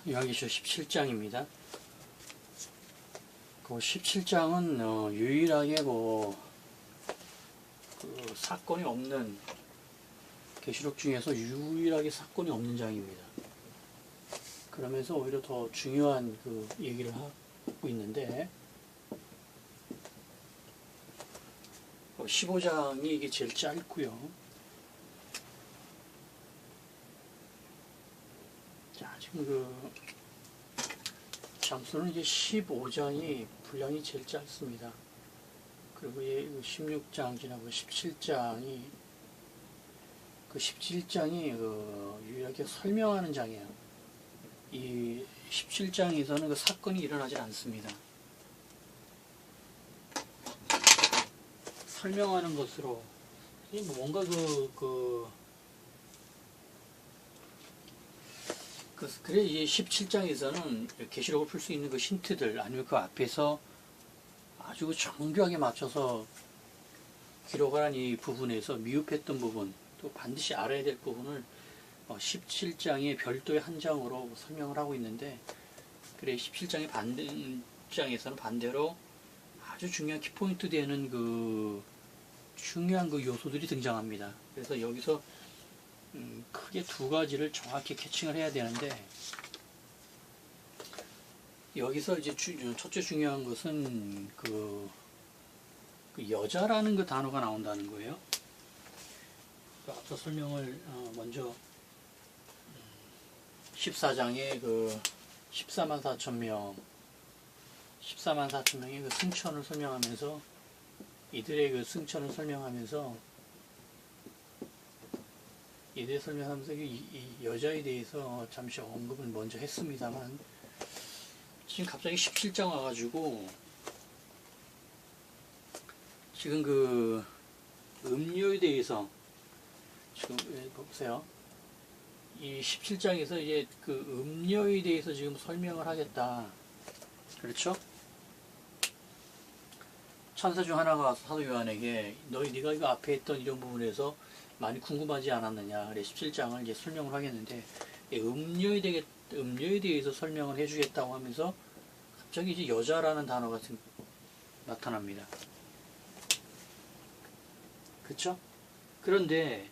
요한계시록 17장입니다. 그 17장은 유일하게 그 사건이 없는, 계시록 중에서 유일하게 사건이 없는 장입니다. 그러면서 오히려 더 중요한 그 얘기를 하고 있는데, 15장이 이게 제일 짧고요. 자, 지금 그 장수는 이제 15장이 분량이 제일 짧습니다. 그리고 16장 지나고 17장이 그 17장이 유일하게 설명하는 장이에요. 이 17장에서는 그 사건이 일어나지 않습니다. 설명하는 것으로 뭔가 그래 이제 17장에서는 계시록을 풀 수 있는 그 힌트들, 아니면 그 앞에서 아주 정교하게 맞춰서 기록을 한 이 부분에서 미흡했던 부분, 또 반드시 알아야 될 부분을 17장의 별도의 한 장으로 설명을 하고 있는데, 그래 17장의 반장에서는 반대로 아주 중요한 키포인트 되는 그 중요한 그 요소들이 등장합니다. 그래서 여기서 크게 두 가지를 정확히 캐칭을 해야 되는데, 여기서 이제 첫째 중요한 것은 그 여자라는 그 단어가 나온다는 거예요. 앞서 설명을 먼저 14장의 그 14만 4천 명, 14만 4천 명의 그 승천을 설명하면서, 이들의 그 승천을 설명하면서 이 여자에 대해서 잠시 언급을 먼저 했습니다만, 지금 갑자기 17장 와가지고 지금 그 음료에 대해서 지금 보세요. 이 17장에서 이제 그 음료에 대해서 지금 설명을 하겠다. 그렇죠? 천사 중 하나가 와서 사도 요한에게 네가 이거 앞에 했던 이런 부분에서 많이 궁금하지 않았느냐. 그래 17장을 이제 설명을 하겠는데, 음료에 대해서 설명을 해주겠다고 하면서 갑자기 이제 여자라는 단어가 나타납니다. 그쵸? 그런데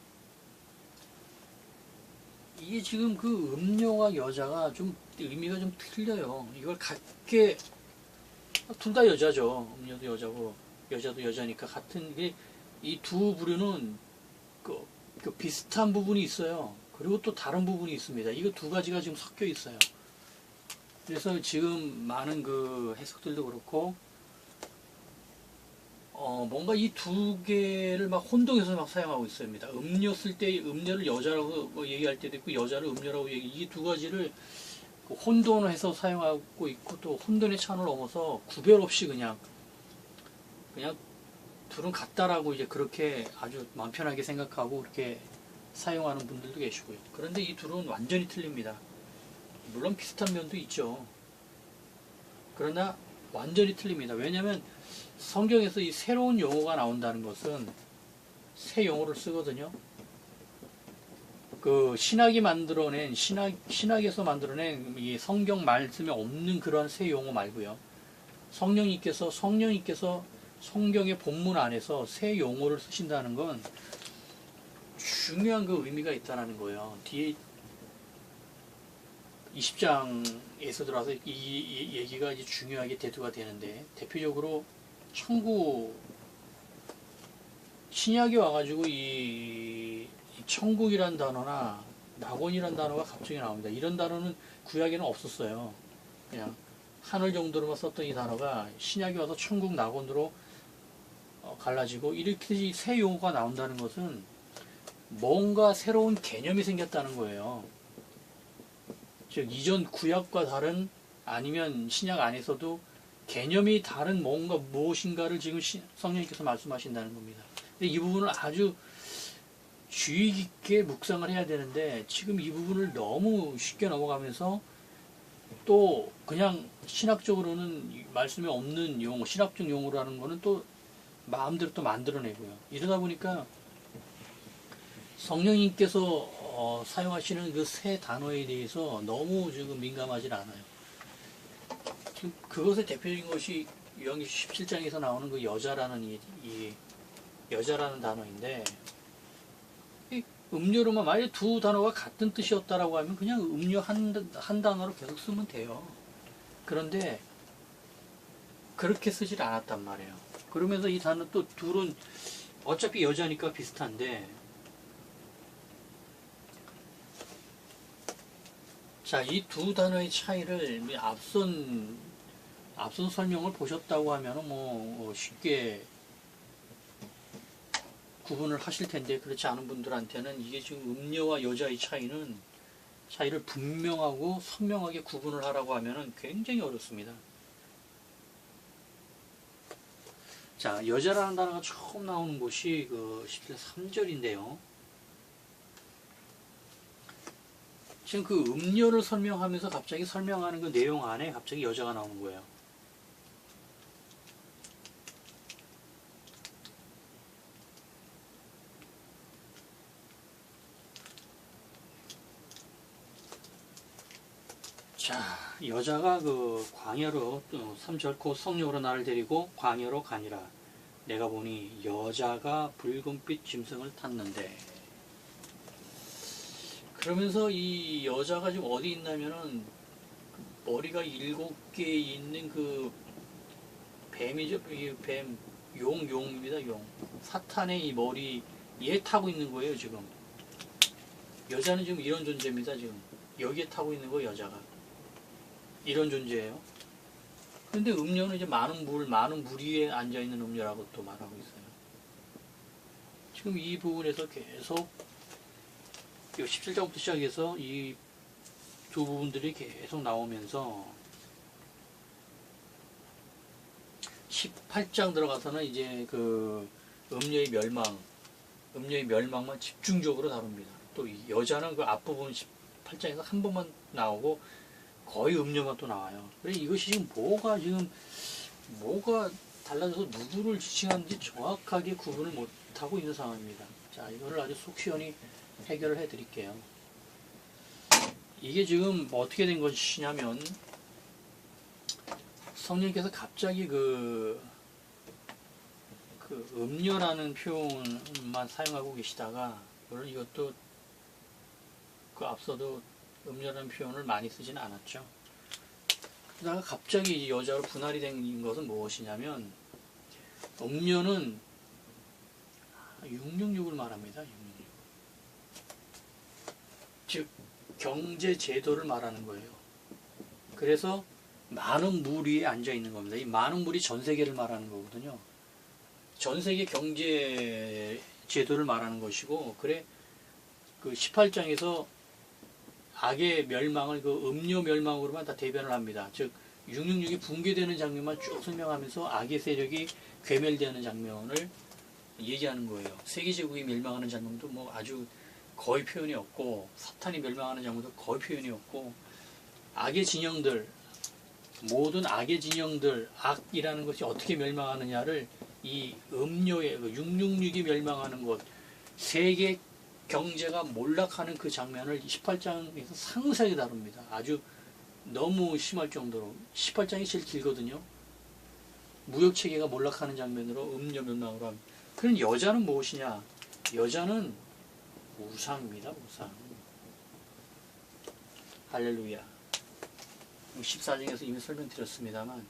이게 지금 그 음료와 여자가 좀 의미가 좀 틀려요. 이걸 같게, 둘 다 여자죠. 음료도 여자고 여자도 여자니까 같은 게, 이 두 부류는 그 비슷한 부분이 있어요. 그리고 또 다른 부분이 있습니다. 이거 두 가지가 지금 섞여 있어요. 그래서 지금 많은 그 해석들도 그렇고, 뭔가 이 두 개를 막 혼동해서 막 사용하고 있습니다. 음료 쓸 때 음료를 여자라고 얘기할 때도 있고, 여자를 음료라고 이 두 가지를 혼돈을 해서 사용하고 있고, 또 혼돈의 찬을 넘어서 구별 없이 그냥 둘은 같다라고 이제 그렇게 아주 마음 편하게 생각하고 그렇게 사용하는 분들도 계시고요. 그런데 이 둘은 완전히 틀립니다. 물론 비슷한 면도 있죠. 그러나 완전히 틀립니다. 왜냐하면 성경에서 이 새로운 용어가 나온다는 것은 새 용어를 쓰거든요. 그 신학에서 만들어낸 이 성경 말씀에 없는 그런 새 용어 말고요. 성령님께서 성경의 본문 안에서 새 용어를 쓰신다는 건 중요한 그 의미가 있다는 거예요. 뒤에 20장에서 들어와서 이 얘기가 이제 중요하게 대두가 되는데, 대표적으로 신약에 와가지고 이 천국이란 단어나 낙원이란 단어가 갑자기 나옵니다. 이런 단어는 구약에는 없었어요. 그냥 하늘 정도로만 썼던 이 단어가 신약에 와서 천국, 낙원으로 갈라지고, 이렇게 새 용어가 나온다는 것은 뭔가 새로운 개념이 생겼다는 거예요. 즉 이전 구약과 다른, 아니면 신약 안에서도 개념이 다른 뭔가 무엇인가를 지금 성령님께서 말씀하신다는 겁니다. 근데 이 부분을 아주 주의 깊게 묵상을 해야 되는데, 지금 이 부분을 너무 쉽게 넘어가면서, 또 그냥 신학적으로는 말씀에 없는 용어, 신학적 용어라는 거는 또 마음대로 또 만들어내고요. 이러다 보니까 성령님께서 사용하시는 그 세 단어에 대해서 너무 지금 민감하진 않아요. 지금 그것의 대표적인 것이 요한계시록 17장에서 나오는 그 여자라는 이 여자라는 단어인데, 이 음료로만 만약에 두 단어가 같은 뜻이었다라고 하면 그냥 음료 한 단어로 계속 쓰면 돼요. 그런데 그렇게 쓰질 않았단 말이에요. 그러면서 이 단어 또 둘은 어차피 여자니까 비슷한데, 자, 이 두 단어의 차이를 앞선 설명을 보셨다고 하면은 뭐 쉽게 구분을 하실 텐데, 그렇지 않은 분들한테는 이게 지금 음녀와 여자의 차이를 분명하고 선명하게 구분을 하라고 하면은 굉장히 어렵습니다. 자, 여자라는 단어가 처음 나오는 곳이 그 10절 3절인데요. 지금 그 음료를 설명하면서 갑자기 설명하는 그 내용 안에 갑자기 여자가 나오는 거예요. 자, 여자가 그 광야로 3절 곧 성령으로 나를 데리고 광야로 가니라. 내가 보니 여자가 붉은빛 짐승을 탔는데, 그러면서 이 여자가 지금 어디 있냐면은 머리가 7개 있는 그 뱀이죠. 이 뱀, 용입니다. 용. 사탄의 이 머리 얘 타고 있는 거예요, 지금. 여자는 지금 이런 존재입니다, 지금. 여기에 타고 있는 거 여자가. 이런 존재예요. 그런데 음료는 이제 많은 물 위에 앉아있는 음료라고 또 말하고 있어요. 지금 이 부분에서 계속 17장부터 시작해서 이 두 부분들이 계속 나오면서 18장 들어가서는 이제 그 음녀의 멸망만 집중적으로 다룹니다. 또 이 여자는 그 앞부분 18장에서 한 번만 나오고 거의 음료만 또 나와요. 그래서 이것이 지금 뭐가 달라져서 누구를 지칭하는지 정확하게 구분을 못하고 있는 상황입니다. 자, 이거를 아주 속 시원히 해결을 해 드릴게요. 이게 지금 어떻게 된 것이냐면, 성령께서 갑자기 그 음료라는 표현만 사용하고 계시다가, 물론 이것도 그 앞서도 음료라는 표현을 많이 쓰지는 않았죠. 그러다가 갑자기 여자로 분할이 된 것은 무엇이냐면, 음료는 666을 말합니다. 666. 즉 경제 제도를 말하는 거예요. 그래서 많은 물 위에 앉아 있는 겁니다. 이 많은 물이 전 세계를 말하는 거거든요. 전 세계 경제 제도를 말하는 것이고, 그래 그 18장에서 악의 멸망을 그 음료 멸망으로만 다 대변을 합니다. 즉 666이 붕괴되는 장면만 쭉 설명하면서 악의 세력이 괴멸되는 장면을 얘기하는 거예요. 세계제국이 멸망하는 장면도 뭐 아주 거의 표현이 없고, 사탄이 멸망하는 장면도 거의 표현이 없고, 악의 진영들, 모든 악의 진영들, 악이라는 것이 어떻게 멸망하느냐를 이 음료의 666이 멸망하는 것, 세계 경제가 몰락하는 그 장면을 18장에서 상세하게 다룹니다. 아주 너무 심할 정도로. 18장이 제일 길거든요. 무역체계가 몰락하는 장면으로 음료 멸망으로 합니다. 그럼 여자는 무엇이냐? 여자는 우상입니다. 우상. 할렐루야. 14장에서 이미 설명드렸습니다만,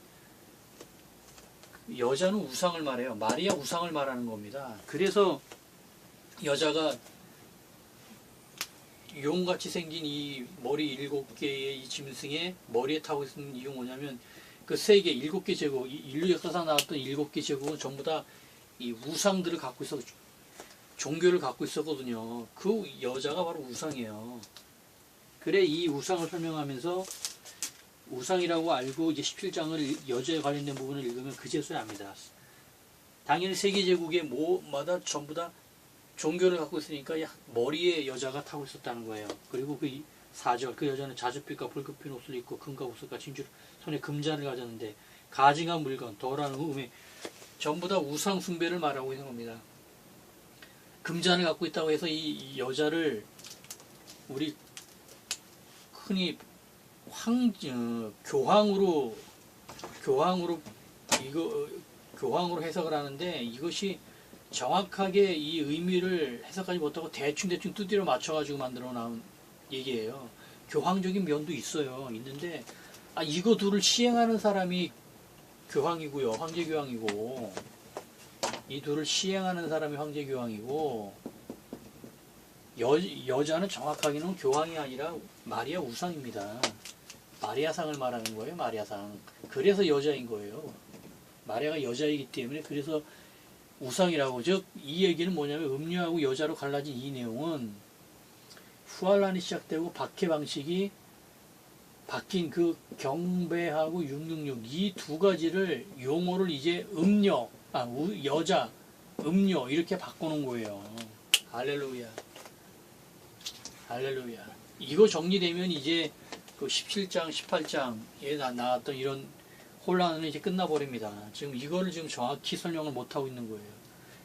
여자는 우상을 말해요. 마리아 우상을 말하는 겁니다. 그래서 여자가 용같이 생긴 이 머리 7개의 이 짐승의 머리에 타고 있는 이유가 뭐냐면, 그 세계 7개 제국, 인류 역사상 나왔던 7개 제국은 전부 다 이 우상들을 갖고 있어, 종교를 갖고 있었거든요. 그 여자가 바로 우상이에요. 그래 이 우상을 설명하면서, 우상이라고 알고 이제 17장을 여자에 관련된 부분을 읽으면 그제서야 압니다. 당연히 세계 제국의 뭐마다 전부 다 종교를 갖고 있으니까 머리에 여자가 타고 있었다는 거예요. 그리고 그 4절, 그 여자는 자줏빛과 붉은빛 옷을 입고 금과 옥석과 진주를 손에 금잔을 가졌는데 가증한 물건, 덜한 음에, 전부 다 우상 숭배를 말하고 있는 겁니다. 금잔을 갖고 있다고 해서 이 여자를 우리 흔히 교황으로 교황으로 해석을 하는데, 이것이 정확하게 이 의미를 해석하지 못하고 대충 두드려 맞춰가지고 만들어 나온 얘기예요. 교황적인 면도 있어요. 있는데, 이거 둘을 시행하는 사람이 교황이고요. 황제교황이고, 이 둘을 시행하는 사람이 황제교황이고, 여자는 정확하게는 교황이 아니라 마리아 우상입니다. 마리아상을 말하는 거예요. 마리아상. 그래서 여자인 거예요. 마리아가 여자이기 때문에 그래서 우상이라고. 즉 이 얘기는 뭐냐면, 음녀하고 여자로 갈라진 이 내용은 후알란이 시작되고 박해 방식이 바뀐 그 경배하고 666 이 두 가지를 용어를 이제 여자, 음녀 이렇게 바꾸는 거예요. 할렐루야. 할렐루야. 이거 정리되면 이제 그 17장, 18장에 나왔던 이런 혼란은 이제 끝나버립니다. 지금 이거를 지금 정확히 설명을 못하고 있는 거예요.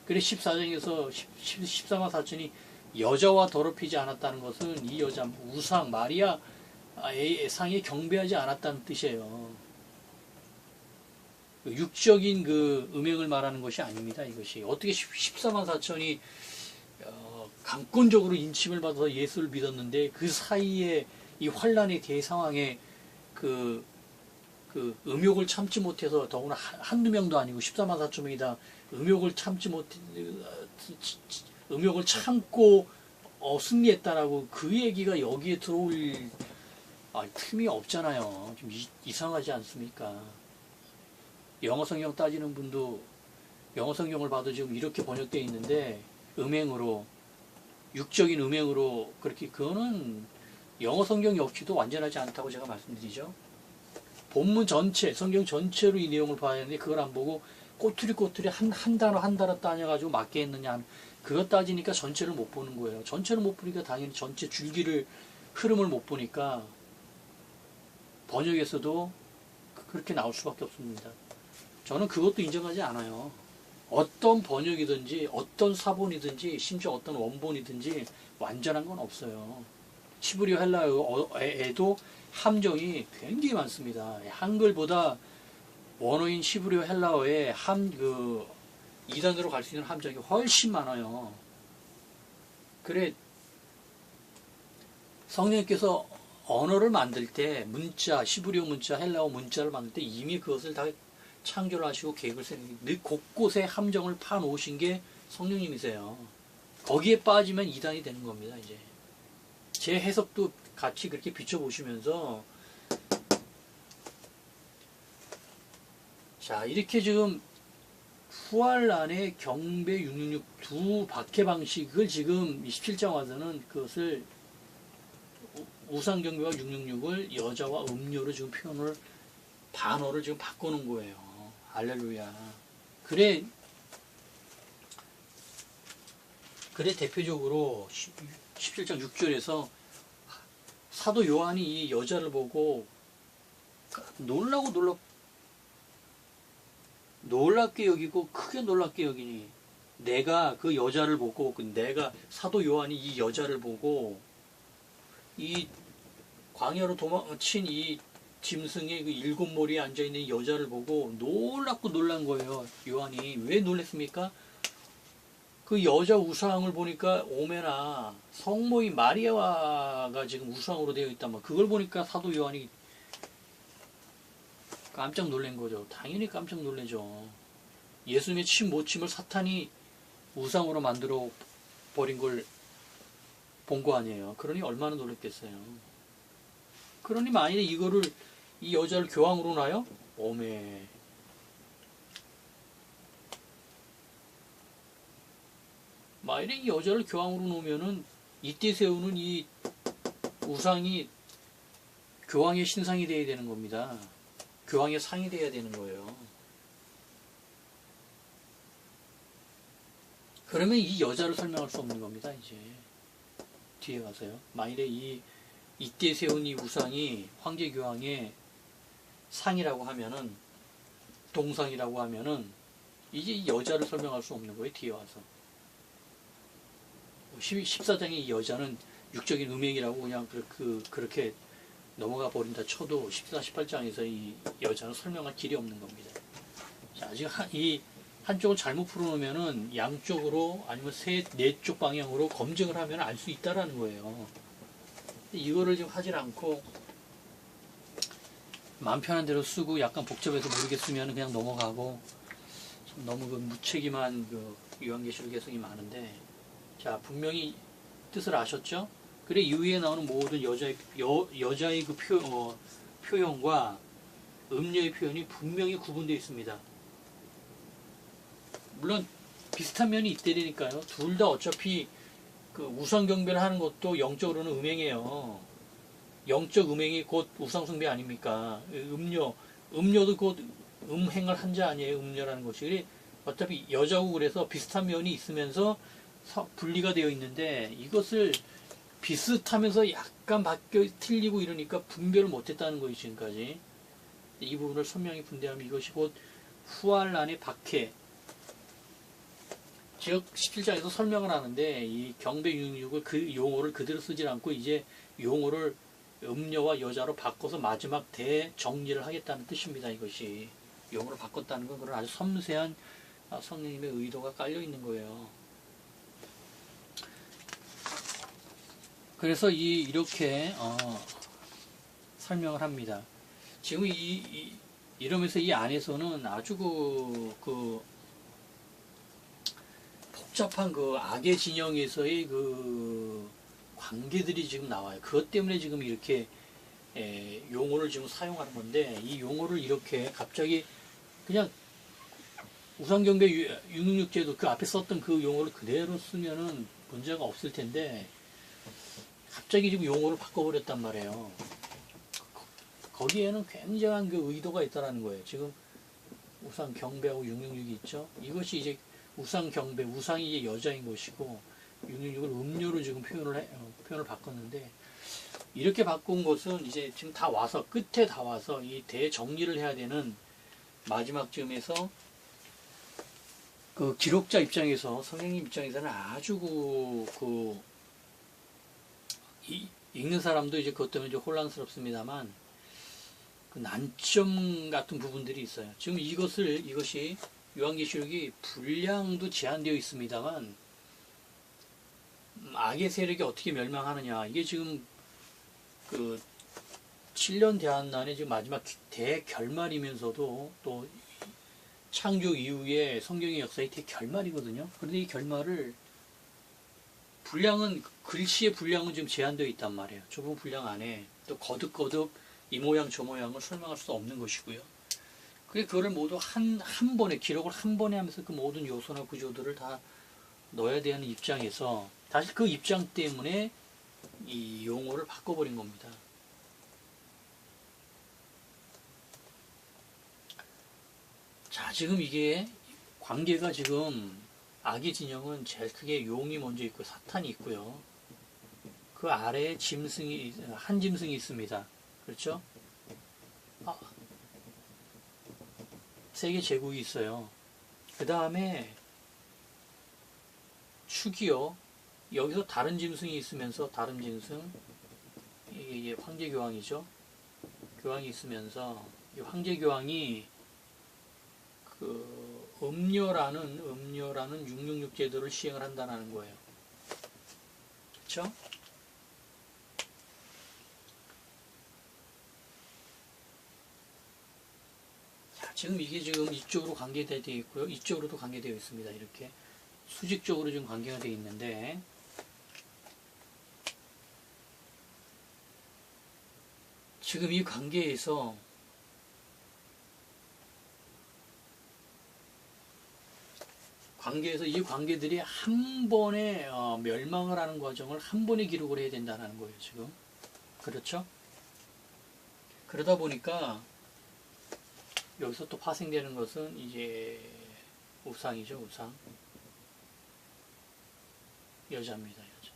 그래 14장에서 14만 4천이 여자와 더럽히지 않았다는 것은 이 여자 우상 마리아 상에 경배하지 않았다는 뜻이에요. 육적인 그 음행을 말하는 것이 아닙니다. 이것이 어떻게 14만 4천이 강권적으로 인침을 받아서 예수를 믿었는데, 그 사이에 이 환란의 대상황에 그 음욕을 참지 못해서, 더구나 한두 명도 아니고 14만 4천 명이다 음욕을 참고 승리했다라고 그 얘기가 여기에 들어올 틈이 없잖아요. 좀 이상하지 않습니까? 영어 성경 따지는 분도 영어 성경을 봐도 지금 이렇게 번역되어 있는데, 음행으로, 육적인 음행으로 그렇게, 그거는 영어 성경 역시도 완전하지 않다고 제가 말씀드리죠. 본문 전체, 성경 전체로 이 내용을 봐야 하는데, 그걸 안 보고 꼬투리 한 단어 따져가지고 맞게 했느냐, 그것 따지니까 전체를 못 보는 거예요. 전체를 못 보니까 당연히 전체 줄기를, 흐름을 못 보니까 번역에서도 그렇게 나올 수밖에 없습니다. 저는 그것도 인정하지 않아요. 어떤 번역이든지 어떤 사본이든지 심지어 어떤 원본이든지 완전한 건 없어요. 히브리어 헬라어에도 함정이 굉장히 많습니다. 한글보다 원어인 히브리어 헬라어에 이단으로 갈 수 있는 함정이 훨씬 많아요. 그래 성령께서 언어를 만들 때 문자, 히브리어 문자, 헬라어 문자를 만들 때 이미 그것을 다 창조를 하시고 계획을 세우는데, 곳곳에 함정을 파놓으신 게 성령님이세요. 거기에 빠지면 이단이 되는 겁니다. 이제 제 해석도 같이 그렇게 비춰보시면서, 자 이렇게 지금 후알란의 경배 666 두 박해 방식을 지금 27장 와서는 그것을 우상경배와 666을 여자와 음료로 지금 단어를 지금 바꾸는 거예요. 할렐루야. 그래 대표적으로 17장 6절에서 사도 요한이 이 여자를 보고 놀랍게 여기고 크게 놀랍게 여기니, 내가 그 여자를 보고, 사도 요한이 이 여자를 보고, 이 광야로 도망친 이 짐승의 그 7머리에 앉아있는 여자를 보고 놀랍고 놀란 거예요. 요한이. 왜 놀랬습니까? 그 여자 우상을 보니까 오메나 성모인 마리아가 지금 우상으로 되어 있단 말이에요. 그걸 보니까 사도 요한이 깜짝 놀란 거죠. 당연히 깜짝 놀라죠. 예수님의 침 모침을 사탄이 우상으로 만들어 버린 걸 본 거 아니에요. 그러니 얼마나 놀랐겠어요. 그러니 만일에 이 여자를 교황으로 놔요? 오메. 만일에 이 여자를 교황으로 놓으면은 이때 세우는 이 우상이 교황의 신상이 되어야 되는 겁니다. 교황의 상이 되어야 되는 거예요. 그러면 이 여자를 설명할 수 없는 겁니다. 이제 뒤에 가서요. 만일에 이때 세운 이 우상이 황제교황의 상이라고 하면은, 동상이라고 하면은, 이제 이 여자를 설명할 수 없는 거예요. 뒤에 와서 14장의 이 여자는 육적인 음행이라고 그냥 그렇게 넘어가 버린다 쳐도 14, 18장에서 이 여자는 설명할 길이 없는 겁니다. 자, 지금 이 한쪽을 잘못 풀어놓으면은 양쪽으로 아니면 네 쪽 방향으로 검증을 하면 알 수 있다라는 거예요. 이거를 지금 하질 않고 마음 편한 대로 쓰고 약간 복잡해서 모르겠으면 그냥 넘어가고 너무 그 무책임한 그 요한계시록 해석이 많은데, 자, 분명히 뜻을 아셨죠? 그래 이후에 나오는 모든 여자의 그 표현과 음녀의 표현이 분명히 구분되어 있습니다. 물론 비슷한 면이 있다니까요. 둘 다 어차피 그 우상 경배를 하는 것도 영적으로는 음행이에요. 영적 음행이 곧 우상 숭배 아닙니까? 음녀도 곧 음행을 한 자 아니에요. 음녀라는 것이. 그래 어차피 여자고 그래서 비슷한 면이 있으면서 분리가 되어 있는데, 이것을 비슷하면서 약간 바뀌어 틀리고 이러니까 분별을 못했다는 거예요. 지금까지 이 부분을 선명히 분대하면 이것이 곧 후알란의 박해, 즉 17장에서 설명을 하는데, 이 경배 666을 그 용어를 그대로 쓰질 않고 이제 용어를 음녀와 여자로 바꿔서 마지막 대정리를 하겠다는 뜻입니다. 이것이 용어를 바꿨다는 건 그런 아주 섬세한 성령님의 의도가 깔려 있는 거예요. 그래서 이렇게 설명을 합니다. 지금 이러면서 이 안에서는 아주 그 복잡한 그 악의 진영에서의 그 관계들이 지금 나와요. 그것 때문에 지금 이렇게 용어를 지금 사용하는 건데, 이 용어를 이렇게 갑자기 그냥 우상경배 666제도 그 앞에 썼던 그 용어를 그대로 쓰면은 문제가 없을 텐데, 갑자기 지금 용어를 바꿔버렸단 말이에요. 거기에는 굉장한 그 의도가 있다라는 거예요. 지금 우상 경배하고 666이 있죠. 이것이 이제 우상 경배, 우상이 이제 여자인 것이고 666을 음료로 지금 표현을 바꿨는데, 이렇게 바꾼 것은 이제 지금 다 와서 끝에 다 와서 이 대정리를 해야 되는 마지막 쯤에서 그 기록자 입장에서, 성령님 입장에서는 아주 읽는 사람도 이제 그것 때문에 좀 혼란스럽습니다만, 그 난점 같은 부분들이 있어요. 지금 이것이 요한계시록이 분량도 제한되어 있습니다만, 악의 세력이 어떻게 멸망하느냐, 이게 지금 그 7년 대환란의 지금 마지막 대결말이면서도 또 창조 이후에 성경의 역사의 대결말이거든요. 그런데 이 결말을 분량은, 글씨의 분량은 지금 제한되어 있단 말이에요. 좁은 분량 안에 또 거듭 이 모양 저 모양을 설명할 수 없는 것이고요. 그래 그거를 모두 한 번에, 기록을 한 번에 하면서 그 모든 요소나 구조들을 다 넣어야 되는 입장에서, 사실 그 입장 때문에 이 용어를 바꿔버린 겁니다. 자, 지금 이게 관계가, 지금 악의 진영은 제일 크게 용이 먼저 있고 사탄이 있고요. 그 아래에 한 짐승이 있습니다. 그렇죠? 세계 제국이 있어요. 그 다음에 축이요. 여기서 다른 짐승이 있으면서, 다른 짐승, 이게 황제교황이죠. 교황이 있으면서 이 황제교황이 그 음료라는 666 제도를 시행을 한다는 거예요. 그렇죠? 자, 지금 이게 지금 이쪽으로 관계되어 있고요. 이쪽으로도 관계되어 있습니다. 이렇게 수직적으로 지금 관계가 되어 있는데, 지금 이 관계에서 이 관계들이 한 번에 멸망을 하는 과정을 한 번에 기록을 해야 된다는 거예요. 지금 그렇죠? 그러다 보니까 여기서 또 파생되는 것은 이제 우상이죠. 우상, 여자입니다. 여자.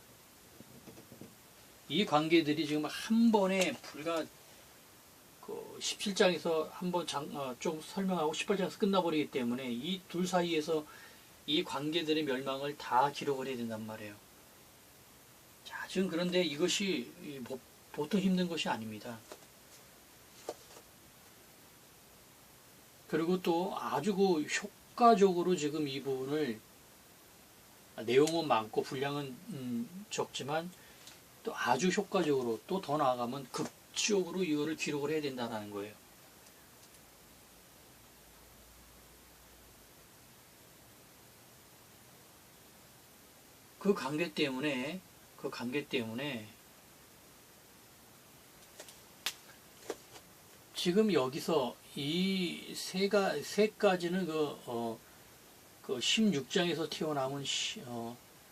이 관계들이 지금 한 번에 불과 17장에서 한번 좀 설명하고 18장에서 끝나버리기 때문에 이 둘 사이에서 이 관계들의 멸망을 다 기록을 해야 된단 말이에요. 자, 지금 그런데 이것이 보통 힘든 것이 아닙니다. 그리고 또 아주 그 효과적으로 지금 이 부분을 내용은 많고 분량은 적지만 또 아주 효과적으로 또 더 나아가면 극적으로 이거를 기록을 해야 된다는 거예요. 그 관계 때문에 지금 여기서 이 세 가지는 그 16장에서 튀어나온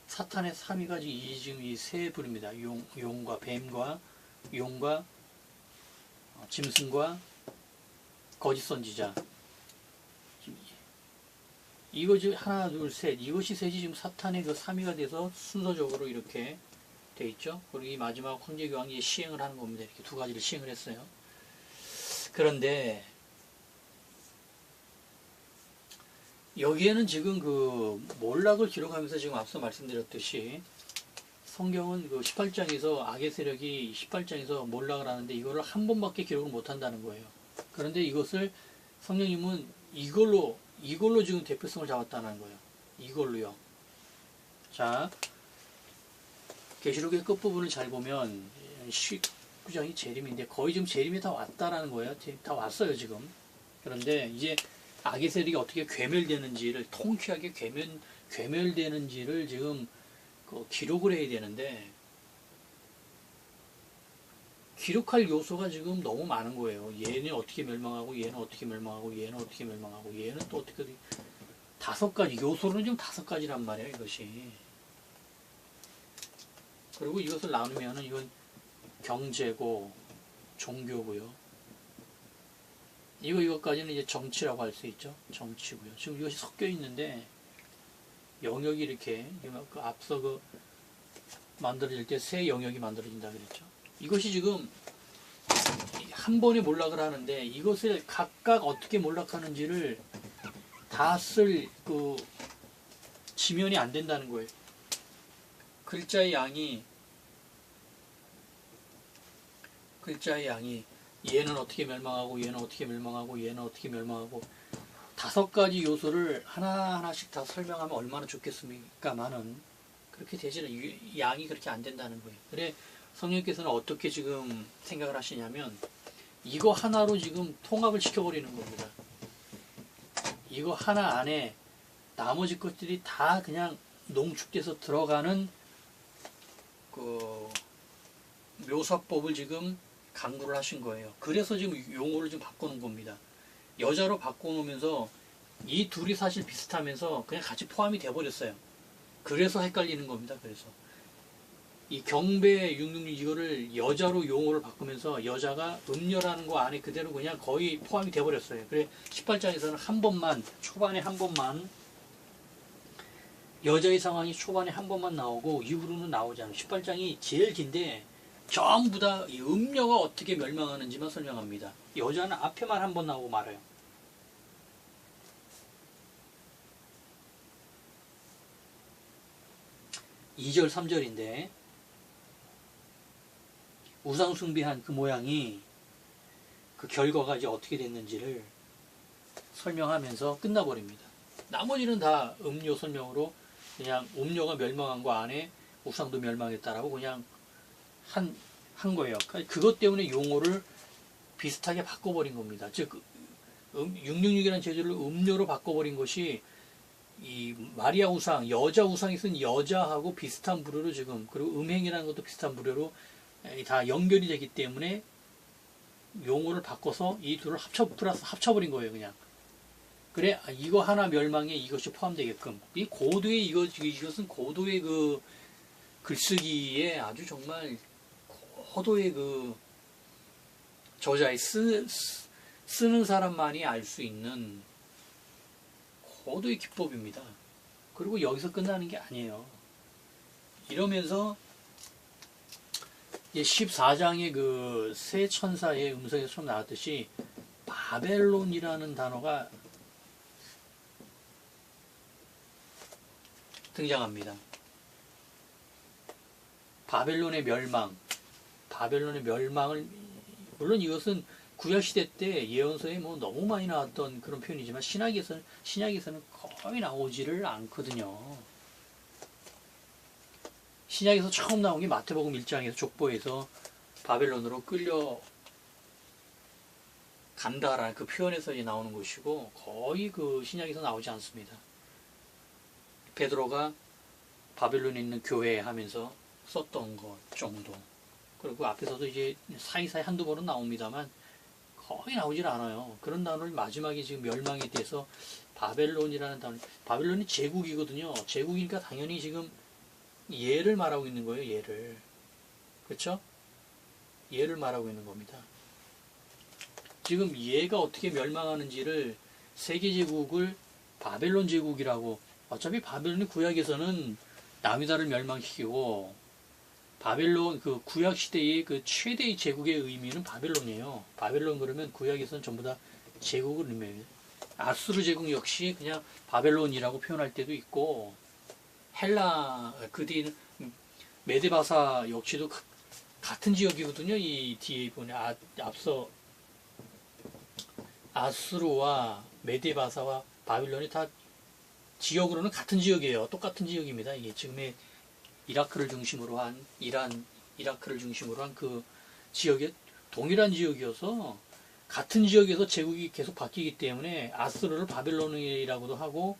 사탄의 3위가 지금 이 세 부류입니다. 용과 뱀과 용과 짐승과 거짓 선지자. 이것이 하나, 둘, 셋. 이것이 셋이 지금 사탄의 그 3위가 돼서 순서적으로 이렇게 돼 있죠. 그리고 이 마지막 황제교황이 시행을 하는 겁니다. 이렇게 두 가지를 시행을 했어요. 그런데 여기에는 지금 그 몰락을 기록하면서 지금 앞서 말씀드렸듯이 성경은 그 18장에서 악의 세력이 18장에서 몰락을 하는데 이거를 한 번밖에 기록을 못 한다는 거예요. 그런데 이것을 성령님은 이걸로 지금 대표성을 잡았다는 거예요. 이걸로요. 자, 계시록의 끝부분을 잘 보면 19장이 재림인데 거의 지금 재림이 다 왔다라는 거예요. 다 왔어요, 지금. 그런데 이제 악의 세력이 어떻게 괴멸되는지를 통쾌하게 괴멸되는지를 지금 기록을 해야 되는데 기록할 요소가 지금 너무 많은 거예요. 얘는 어떻게 멸망하고 얘는 어떻게 멸망하고 얘는 어떻게 멸망하고 얘는 또 어떻게 5가지 요소로는 지금 5가지란 말이에요. 이것이. 그리고 이것을 나누면은 이건 경제고 종교고요. 이것까지는 이제 정치라고 할 수 있죠. 정치고요. 지금 이것이 섞여 있는데 영역이 이렇게 그 앞서 그 만들어질 때 새 영역이 만들어진다 그랬죠. 이것이 지금 한 번에 몰락을 하는데 이것을 각각 어떻게 몰락하는지를 다 쓸 그 지면이 안 된다는 거예요. 글자의 양이 얘는 어떻게 멸망하고 얘는 어떻게 멸망하고 얘는 어떻게 멸망하고 5가지 요소를 하나하나씩 다 설명하면 얼마나 좋겠습니까만은 그렇게 되지는 양이 그렇게 안 된다는 거예요. 그래 성령께서는 어떻게 지금 생각을 하시냐면 이거 하나로 지금 통합을 시켜버리는 겁니다. 이거 하나 안에 나머지 것들이 다 그냥 농축돼서 들어가는 그 묘사법을 지금 강구를 하신 거예요. 그래서 지금 용어를 좀 바꾸는 겁니다. 여자로 바꿔놓으면서 이 둘이 사실 비슷하면서 그냥 같이 포함이 돼버렸어요. 그래서 헷갈리는 겁니다. 그래서 이 경배 666 이거를 여자로 용어를 바꾸면서 여자가 음녀라는 거 안에 그대로 그냥 거의 포함이 돼버렸어요. 그래 18장에서는 한 번만 초반에 한 번만 여자의 상황이 초반에 한 번만 나오고 이후로는 나오지 않아요. 18장이 제일 긴데 전부 다 이 음녀가 어떻게 멸망하는지만 설명합니다. 여자는 앞에만 한 번 나오고 말아요. (2절) (3절인데) 우상 숭배한 그 모양이 그 결과가 이제 어떻게 됐는지를 설명하면서 끝나버립니다. 나머지는 다 음료 설명으로 그냥 음료가 멸망한 거 안에 우상도 멸망했다라고 그냥 한 거예요. 그것 때문에 용어를 비슷하게 바꿔버린 겁니다. 즉 666이라는 제도를 음료로 바꿔버린 것이 이 마리아 우상, 여자 우상이 쓴 여자하고 비슷한 부류로 지금 그리고 음행이라는 것도 비슷한 부류로 다 연결이 되기 때문에 용어를 바꿔서 이 둘을 합쳐버린 거예요. 그냥 그래 이거 하나 멸망에 이것이 포함되게끔 이 고도의 이것은 고도의 그 글쓰기에 아주 정말 고도의 그 저자의 쓰는 사람만이 알 수 있는 고도의 기법입니다. 그리고 여기서 끝나는 게 아니에요. 이러면서 14장의 그 새 천사의 음성에서 처음 나왔듯이 바벨론이라는 단어가 등장합니다. 바벨론의 멸망, 바벨론의 멸망을, 물론 이것은 구약시대 때 예언서에 뭐 너무 많이 나왔던 그런 표현이지만 신약에서는 거의 나오지를 않거든요. 신약에서 처음 나온 게 마태복음 1장에서 족보에서 바벨론으로 끌려 간다라는 그 표현에서 나오는 것이고, 거의 그 신약에서 나오지 않습니다. 베드로가 바벨론에 있는 교회 하면서 썼던 것 정도. 그리고 앞에서도 이제 사이사이 한두 번은 나옵니다만 거의 나오질 않아요. 그런 단어를 마지막에 지금 멸망에 대해서 바벨론이라는 단어, 바벨론이 제국이거든요. 제국이니까 당연히 지금 얘를 말하고 있는 거예요. 얘를. 그렇죠? 얘를 말하고 있는 겁니다. 지금 얘가 어떻게 멸망하는지를 세계제국을 바벨론 제국이라고, 어차피 바벨론이 구약에서는 남유다를 멸망시키고, 바벨론 그 구약 시대의 그 최대의 제국의 의미는 바벨론이에요. 바벨론 그러면 구약에서는 전부 다 제국을 의미해요. 아수르 제국 역시 그냥 바벨론이라고 표현할 때도 있고, 헬라 그 뒤에는 메데바사 역시도 같은 지역이거든요. 이 뒤에 보니 앞서 아수르와 메데바사와 바빌론이 다 지역으로는 같은 지역이에요. 똑같은 지역입니다. 이게 지금의 이라크를 중심으로 한 이라크를 중심으로 한 그 지역의 동일한 지역이어서 같은 지역에서 제국이 계속 바뀌기 때문에 아수르를 바벨론이라고도 하고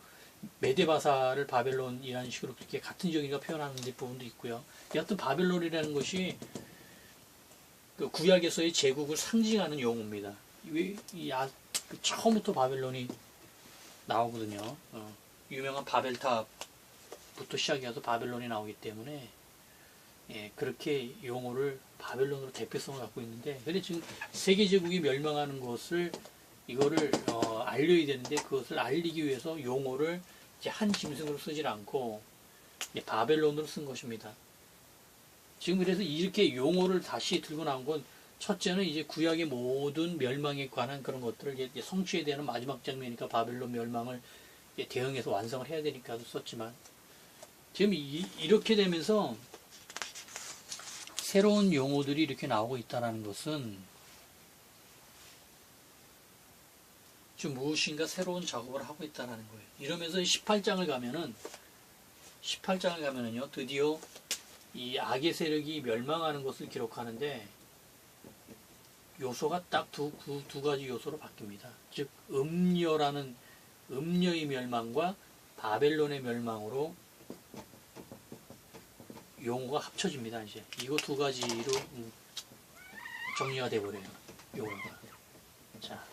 메데바사를 바벨론이라는 식으로 그렇게 같은 지역인가 표현하는 부분도 있고요. 여하튼 바벨론이라는 것이 그 구약에서의 제국을 상징하는 용어입니다. 처음부터 바벨론이 나오거든요. 유명한 바벨탑부터 시작해서 바벨론이 나오기 때문에 그렇게 용어를 바벨론으로 대표성을 갖고 있는데, 근데 지금 세계 제국이 멸망하는 것을 이거를 알려야 되는데 그것을 알리기 위해서 용어를 이제 한 짐승으로 쓰질 않고 바벨론으로 쓴 것입니다. 지금 그래서 이렇게 용어를 다시 들고 나온 건, 첫째는 이제 구약의 모든 멸망에 관한 그런 것들을 이제 성취해야 되는 마지막 장면이니까 바벨론 멸망을 대응해서 완성을 해야 되니까 썼지만, 지금 이렇게 되면서 새로운 용어들이 이렇게 나오고 있다는 것은 지금 무엇인가 새로운 작업을 하고 있다는 거예요. 이러면서 18장을 가면은요, 드디어 이 악의 세력이 멸망하는 것을 기록하는데, 요소가 딱 두 가지 요소로 바뀝니다. 즉, 음녀의 멸망과 바벨론의 멸망으로 용어가 합쳐집니다. 이제 이거 두 가지로 정리가 돼버려요. 용어가. 자,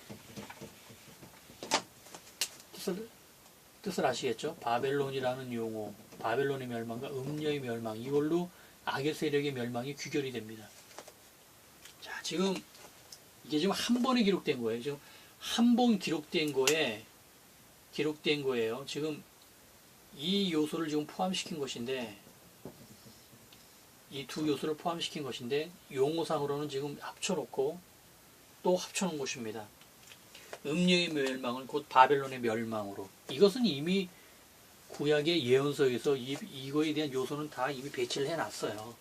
뜻을 아시겠죠? 바벨론이라는 용어, 바벨론의 멸망과 음녀의 멸망, 이걸로 악의 세력의 멸망이 귀결이 됩니다. 자, 지금 이게 지금 한 번에 기록된 거예요. 지금 한 번 기록된 거예요. 지금 이 요소를 지금 포함시킨 것인데, 이 두 요소를 포함시킨 것인데, 용어상으로는 지금 합쳐놓고 또 합쳐놓은 것입니다. 음녀의 멸망은 곧 바벨론의 멸망으로. 이것은 이미 구약의 예언서에서 이거에 대한 요소는 다 이미 배치를 해놨어요.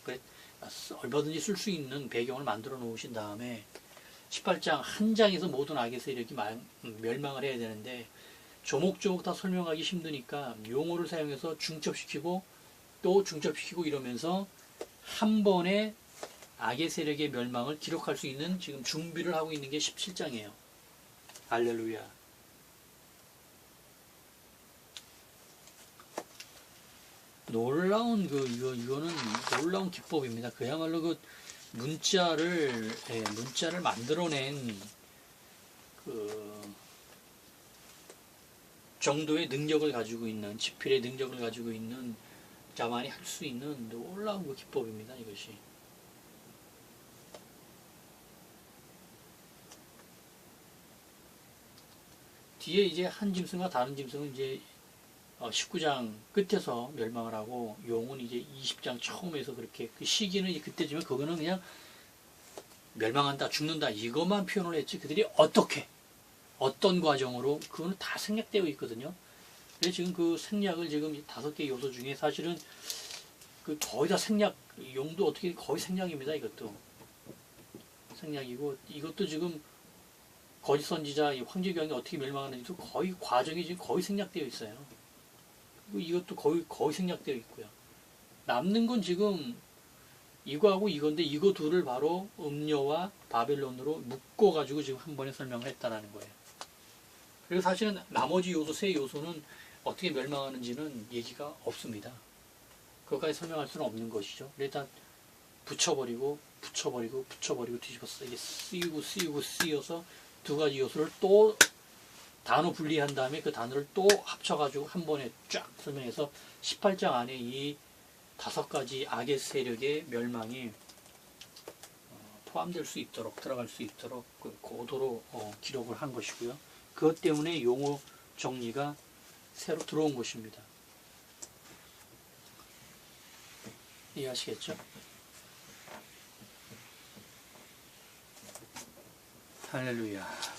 얼마든지 쓸 수 있는 배경을 만들어 놓으신 다음에 18장 한 장에서 모든 악의 세력이 멸망을 해야 되는데, 조목조목 다 설명하기 힘드니까 용어를 사용해서 중첩시키고 또 중첩시키고 이러면서 한 번에 악의 세력의 멸망을 기록할 수 있는 지금 준비를 하고 있는 게 17장이에요. 할렐루야. 이거는 놀라운 기법입니다. 그야말로 그 문자를 만들어낸 그 정도의 능력을 가지고 있는, 지필의 능력을 가지고 있는 자만이 할 수 있는 놀라운 그 기법입니다. 이것이. 뒤에 이제 한 짐승과 다른 짐승은 이제 19장 끝에서 멸망을 하고, 용은 이제 20장 처음에서 그렇게, 그 시기는 이제 그때지만 그거는 그냥 멸망한다, 죽는다, 이것만 표현을 했지, 그들이 어떤 과정으로, 그거는 다 생략되어 있거든요. 그래서 지금 그 생략을 지금 5개 요소 중에 사실은 그 거의 다 생략, 용도 어떻게 거의 생략입니다. 이것도 생략이고, 이것도 지금 거짓 선지자 이 황제경이 어떻게 멸망하는지도 거의 과정이 지금 거의 생략되어 있어요. 그리고 이것도 거의 생략되어 있고요. 남는 건 지금 이거하고 이건데, 이거 둘을 바로 음료와 바벨론으로 묶어가지고 지금 한 번에 설명을 했다라는 거예요. 그리고 사실은 나머지 요소, 세 요소는 어떻게 멸망하는지는 얘기가 없습니다. 그것까지 설명할 수는 없는 것이죠. 일단 붙여버리고 뒤집어서 이게 쓰이어서 두 가지 요소를 또 단어 분리한 다음에 그 단어를 또 합쳐가지고 한 번에 쫙 설명해서 18장 안에 이 5가지 악의 세력의 멸망이 포함될 수 있도록, 들어갈 수 있도록 고도로 기록을 한 것이고요. 그것 때문에 용어 정리가 새로 들어온 것입니다. 이해하시겠죠? 할렐루야.